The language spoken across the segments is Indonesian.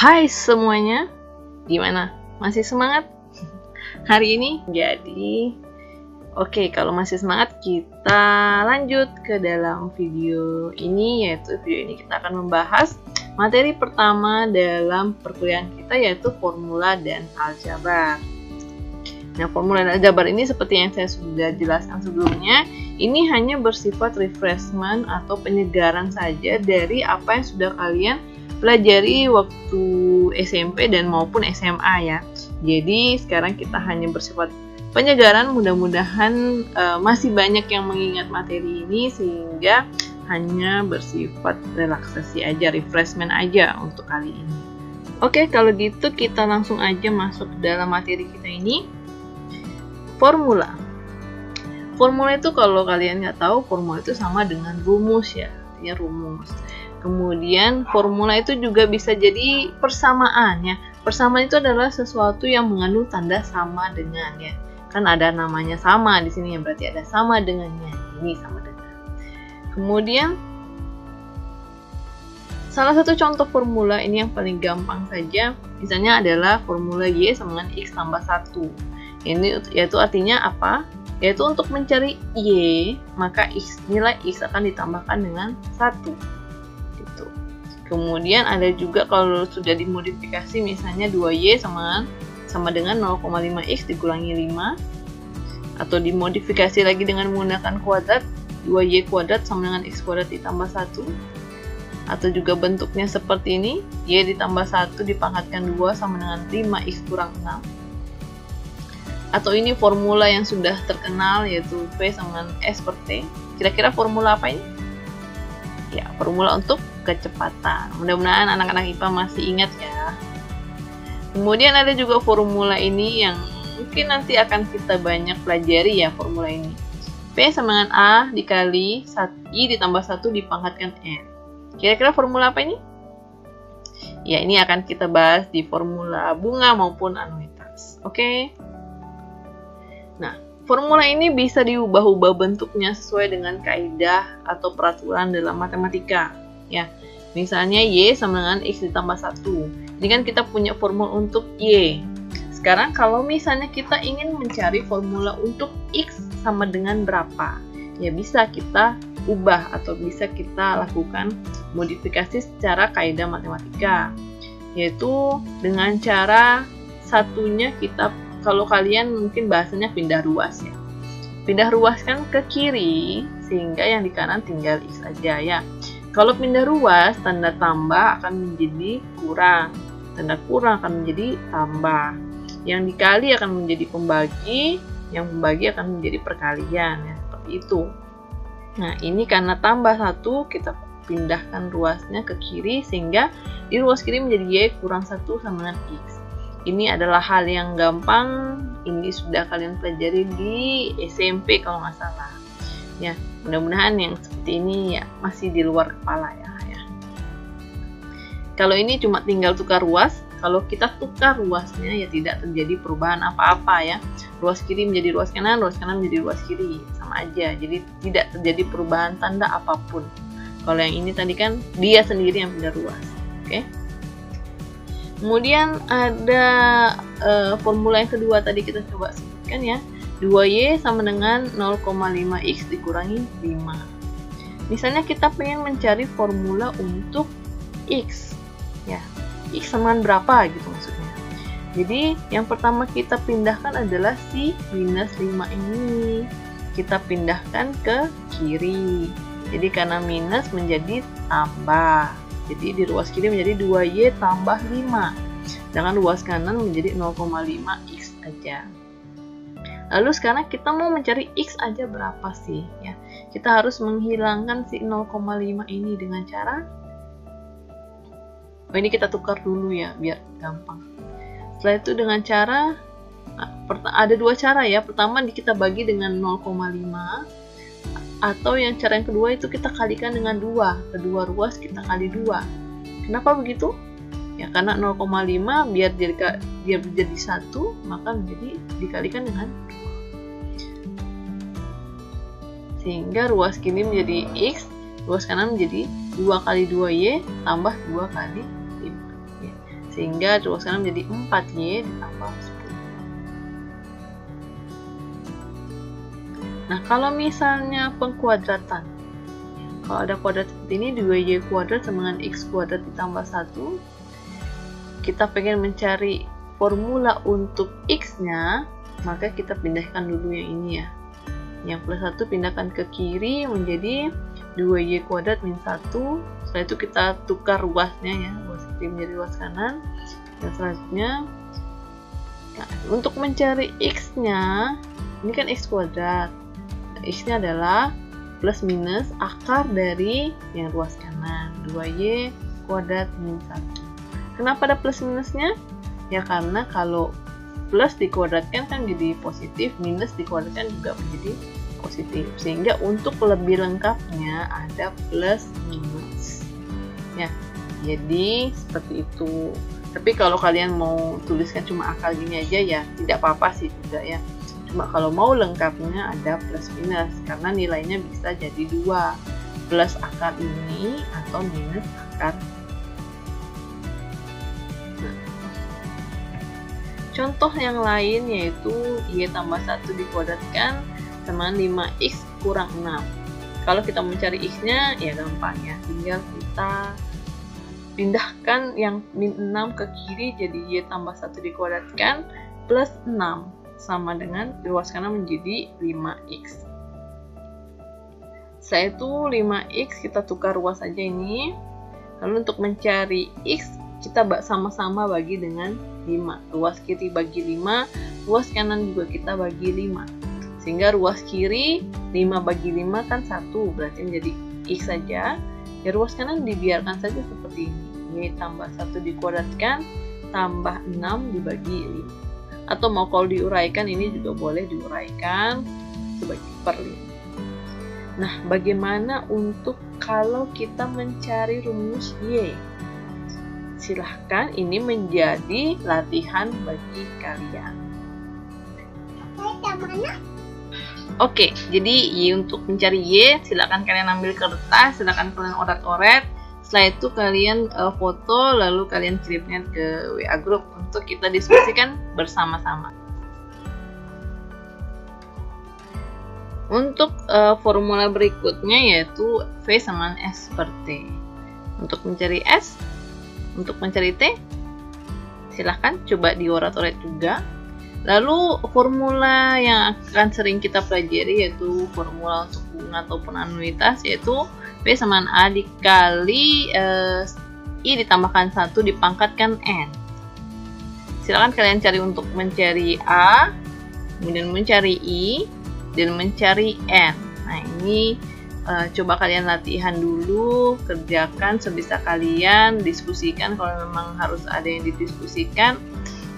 Hai semuanya, gimana? Masih semangat? Hari ini kalau masih semangat kita lanjut ke dalam video ini, yaitu video ini kita akan membahas materi pertama dalam perkuliahan kita, yaitu formula dan aljabar. Nah, formula dan aljabar ini seperti yang saya sudah jelaskan sebelumnya, ini hanya bersifat refreshment atau penyegaran saja dari apa yang sudah kalian pelajari waktu SMP dan maupun SMA ya. Jadi sekarang kita hanya bersifat penyegaran, mudah-mudahan masih banyak yang mengingat materi ini sehingga hanya bersifat relaksasi aja, refreshment aja untuk kali ini. Oke, kalau gitu kita langsung aja masuk dalam materi kita ini. Formula. Formula itu kalau kalian nggak tahu, formula itu sama dengan rumus ya, artinya rumus. Kemudian formula itu juga bisa jadi persamaan ya. Persamaan itu adalah sesuatu yang mengandung tanda sama dengan ya. Kan ada namanya sama di sini ya, berarti ada sama dengannya. Ini sama dengan. Kemudian salah satu contoh formula ini yang paling gampang saja, misalnya adalah formula Y sama dengan X tambah 1. Ini yaitu artinya apa? Yaitu untuk mencari Y, maka nilai X akan ditambahkan dengan 1. Kemudian ada juga kalau sudah dimodifikasi, misalnya 2Y sama dengan 0,5X dikurangi 5, atau dimodifikasi lagi dengan menggunakan kuadrat, 2Y kuadrat sama dengan X kuadrat ditambah 1, atau juga bentuknya seperti ini, Y ditambah 1 dipangkatkan 2 sama dengan 5X kurang 6, atau ini formula yang sudah terkenal yaitu V sama dengan S per T. Kira-kira formula apa ini? Ya, formula untuk kecepatan. Mudah-mudahan anak-anak IPA masih ingat ya. Kemudian ada juga formula ini yang mungkin nanti akan kita banyak pelajari ya, formula ini. P sama dengan A dikali I ditambah 1 dipangkatkan N. Kira-kira formula apa ini? Ya, ini akan kita bahas di formula bunga maupun anuitas. Oke. Nah, formula ini bisa diubah-ubah bentuknya sesuai dengan kaidah atau peraturan dalam matematika. Ya, misalnya Y sama dengan X ditambah 1. Ini kan kita punya formula untuk Y. Sekarang kalau misalnya kita ingin mencari formula untuk X sama dengan berapa, ya bisa kita ubah atau bisa kita lakukan modifikasi secara kaidah matematika. Yaitu dengan cara satunya kita, kalau kalian mungkin bahasanya pindah ruas ya. Pindah ruaskan ke kiri sehingga yang di kanan tinggal X aja ya. Kalau pindah ruas, tanda tambah akan menjadi kurang, tanda kurang akan menjadi tambah, yang dikali akan menjadi pembagi, yang pembagi akan menjadi perkalian ya, seperti itu. Nah, ini karena tambah 1, kita pindahkan ruasnya ke kiri sehingga di ruas kiri menjadi Y kurang 1 sama dengan X. Ini adalah hal yang gampang, ini sudah kalian pelajari di SMP kalau nggak salah. Ya, mudah-mudahan yang seperti ini ya masih di luar kepala ya. Kalau ini cuma tinggal tukar ruas, kalau kita tukar ruasnya ya tidak terjadi perubahan apa-apa ya. Ruas kiri menjadi ruas kanan menjadi ruas kiri, sama aja. Jadi tidak terjadi perubahan tanda apapun. Kalau yang ini tadi kan dia sendiri yang pindah ruas. Oke. Kemudian ada formula yang kedua tadi kita coba sebutkan ya. 2Y sama dengan 0,5X dikurangi 5. Misalnya kita pengen mencari formula untuk X. Ya, X sama dengan berapa gitu maksudnya. Jadi yang pertama kita pindahkan adalah si minus 5 ini. Kita pindahkan ke kiri. Jadi karena minus menjadi tambah. Jadi di ruas kiri menjadi 2Y tambah 5. Sedangkan ruas kanan menjadi 0,5X aja. Lalu sekarang kita mau mencari X aja berapa sih? Ya, kita harus menghilangkan si 0,5 ini dengan cara, ini kita tukar dulu ya, biar gampang. Setelah itu dengan cara, ada dua cara ya. Pertama kita bagi dengan 0,5, atau yang cara yang kedua itu kita kalikan dengan 2. Kedua ruas kita kali 2. Kenapa begitu? Ya karena 0,5 biar jadi 1, maka menjadi dikalikan dengan 2. Sehingga ruas kiri menjadi X, ruas kanan menjadi 2 kali 2Y tambah 2 kali 5. Ya. Sehingga ruas kanan menjadi 4Y ditambah 10. Nah, kalau misalnya pengkuadratan, kalau ada kuadrat seperti ini, 2Y kuadrat sama dengan X kuadrat ditambah 1. Kita pengen mencari formula untuk X-nya, maka kita pindahkan dulu yang ini ya. Yang plus 1 pindahkan ke kiri menjadi 2Y kuadrat min 1. Setelah itu kita tukar ruasnya ya, ruas kiri menjadi ruas kanan. Dan selanjutnya, nah, untuk mencari X-nya, ini kan X kuadrat. X-nya adalah plus minus akar dari yang ruas kanan, 2Y kuadrat min 1. Kenapa ada plus minusnya? Ya karena kalau plus dikuadratkan kan jadi positif, minus dikuadratkan juga menjadi positif. Sehingga untuk lebih lengkapnya ada plus minus. Ya, jadi seperti itu. Tapi kalau kalian mau tuliskan cuma akar gini aja ya tidak apa-apa sih juga ya. Cuma kalau mau lengkapnya ada plus minus karena nilainya bisa jadi 2, plus akar ini atau minus akar. Nah, contoh yang lain yaitu Y tambah 1 dikuadratkan sama 5X kurang 6. Kalau kita mencari X-nya ya gampang ya, tinggal kita pindahkan yang min 6 ke kiri jadi Y tambah 1 dikuadratkan plus 6 sama dengan ruas kanan menjadi 5X. Setelah itu 5X kita tukar ruas aja ini. Lalu untuk mencari X kita sama-sama bagi dengan 5. Ruas kiri bagi 5, ruas kanan juga kita bagi 5. Sehingga ruas kiri 5 bagi 5 kan 1, berarti menjadi X saja. Ya ruas kanan dibiarkan saja seperti ini. Y tambah 1 dikuadratkan tambah 6 dibagi 5. Atau mau kalau diuraikan ini juga boleh diuraikan sebagai per 5. Nah, bagaimana untuk kalau kita mencari rumus Y? Silahkan ini menjadi latihan bagi kalian. Oke, jadi Y untuk mencari Y, silahkan kalian ambil kertas, silahkan kalian oret-oret. Setelah itu kalian foto, lalu kalian kirimnya ke WA group untuk kita diskusikan bersama-sama. Untuk formula berikutnya yaitu V sama S per T. Untuk mencari S, untuk mencari T, silahkan coba dioret-oret juga. Lalu formula yang akan sering kita pelajari yaitu formula untuk bunga ataupun anuitas yaitu V sama A dikali I ditambahkan 1 dipangkatkan N. Silakan kalian cari untuk mencari A, kemudian mencari I, dan mencari N. Nah ini coba kalian latihan dulu, kerjakan sebisa kalian, diskusikan kalau memang harus ada yang didiskusikan.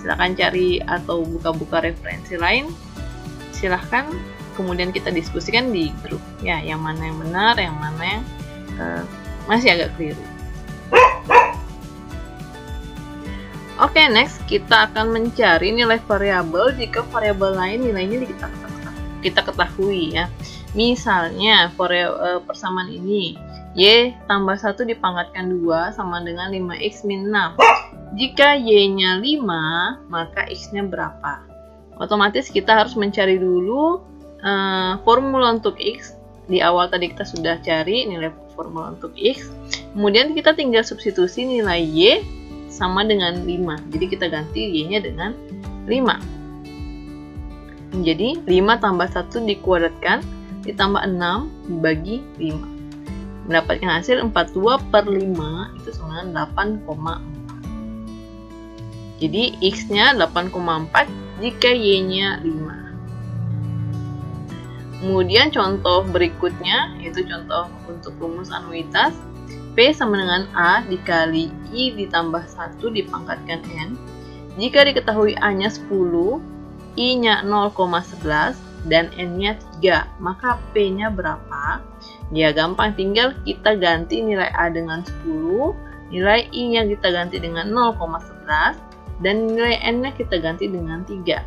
Silakan cari atau buka-buka referensi lain. Silahkan kemudian kita diskusikan di grup ya, yang mana yang benar, yang mana yang masih agak keliru. Oke, next kita akan mencari nilai variabel jika variabel lain nilainya kita ketahui ya. Misalnya persamaan ini Y tambah 1 dipangkatkan 2 sama dengan 5X min 6. Jika Y-nya 5, maka X-nya berapa? Otomatis kita harus mencari dulu formula untuk X. Di awal tadi kita sudah cari nilai formula untuk X. Kemudian kita tinggal substitusi nilai Y sama dengan 5. Jadi kita ganti Y-nya dengan 5. Menjadi 5 tambah 1 dikuadratkan ditambah 6 dibagi 5. Mendapatkan hasil 42 per 5 itu sama dengan 8,4. Jadi X-nya 8,4 jika Y-nya 5. Kemudian contoh berikutnya, yaitu contoh untuk rumus anuitas. P sama dengan A dikali I ditambah 1 dipangkatkan N. Jika diketahui A-nya 10, I-nya 0,11, dan N-nya 3, maka P-nya berapa? Ya gampang, tinggal kita ganti nilai A dengan 10, nilai I-nya kita ganti dengan 0,11, dan nilai N-nya kita ganti dengan 3.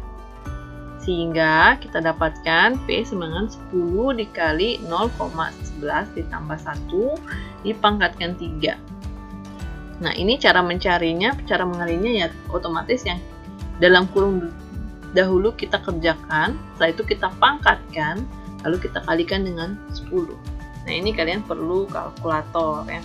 Sehingga kita dapatkan P sama dengan 10 dikali 0,11 ditambah 1 dipangkatkan 3. Nah, ini cara mencarinya, cara mengalinya ya otomatis yang dalam kurung dahulu kita kerjakan, setelah itu kita pangkatkan, lalu kita kalikan dengan 10. Nah, ini kalian perlu kalkulator ya.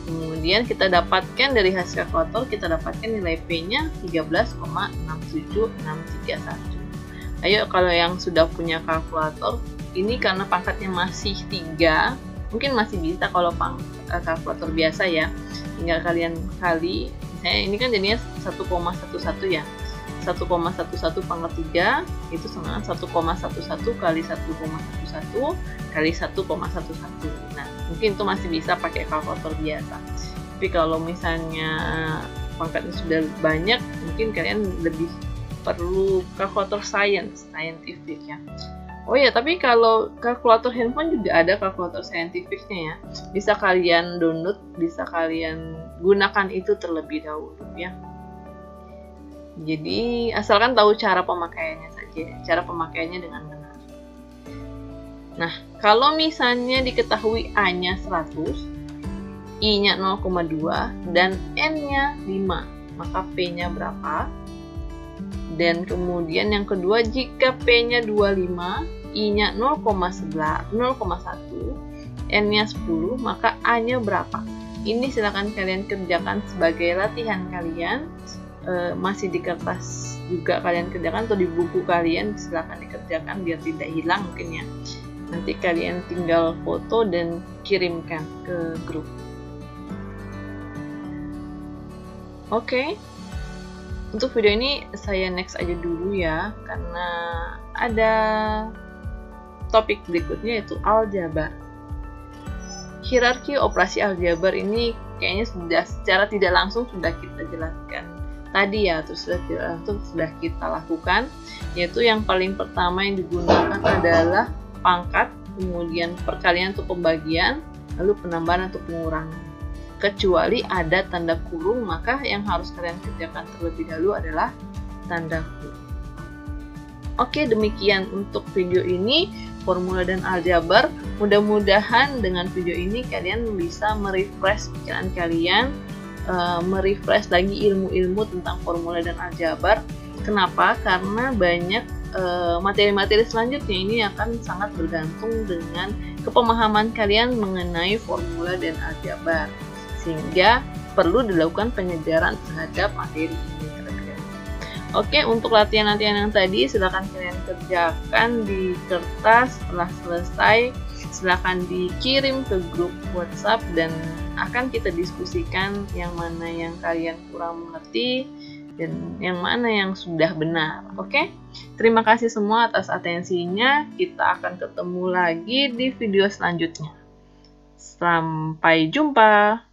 Kemudian kita dapatkan dari hasil kalkulator, kita dapatkan nilai P-nya 13,67631. Ayo, kalau yang sudah punya kalkulator, ini karena pangkatnya masih 3, mungkin masih bisa kalau kalkulator biasa ya. Tinggal kalian kali, misalnya ini kan jadinya 1,11 ya. 1,11 pangkat 3 itu sama 1,11 kali 1,11 kali 1,11. Nah, mungkin itu masih bisa pakai kalkulator biasa. Tapi kalau misalnya pangkatnya sudah banyak, mungkin kalian lebih perlu kalkulator scientific ya. Oh ya, tapi kalau kalkulator handphone juga ada kalkulator scientificnya ya. Bisa kalian download, bisa kalian gunakan itu terlebih dahulu ya. Jadi asalkan tahu cara pemakaiannya saja, cara pemakaiannya dengan benar. Nah, kalau misalnya diketahui A-nya 100, I-nya 0,2 dan N-nya 5, maka P-nya berapa? Dan kemudian yang kedua, jika P-nya 25, I-nya 0,1, N-nya 10, maka A-nya berapa? Ini silakan kalian kerjakan sebagai latihan kalian. Masih di kertas juga kalian kerjakan, atau di buku kalian silakan dikerjakan biar tidak hilang mungkin ya. Nanti kalian tinggal foto dan kirimkan ke grup. Oke. Untuk video ini saya next aja dulu ya, karena ada topik berikutnya yaitu aljabar. Hierarki operasi aljabar ini kayaknya sudah secara tidak langsung sudah kita jelaskan tadi ya, terus sudah kita lakukan, yaitu yang paling pertama yang digunakan adalah pangkat, kemudian perkalian atau pembagian, lalu penambahan atau pengurangan. Kecuali ada tanda kurung, maka yang harus kalian kerjakan terlebih dahulu adalah tanda kurung. Oke, demikian untuk video ini, formula dan aljabar. Mudah-mudahan dengan video ini kalian bisa merefresh pikiran kalian, merefresh lagi ilmu-ilmu tentang formula dan aljabar. Kenapa? Karena banyak materi-materi selanjutnya ini akan sangat bergantung dengan kepemahaman kalian mengenai formula dan aljabar, sehingga perlu dilakukan pengejaran terhadap materi ini terlebih dahulu. Oke, untuk latihan-latihan yang tadi silakan kalian kerjakan di kertas. Setelah selesai silakan dikirim ke grup WhatsApp dan akan kita diskusikan yang mana yang kalian kurang mengerti dan yang mana yang sudah benar. Oke? Terima kasih semua atas atensinya. Kita akan ketemu lagi di video selanjutnya. Sampai jumpa.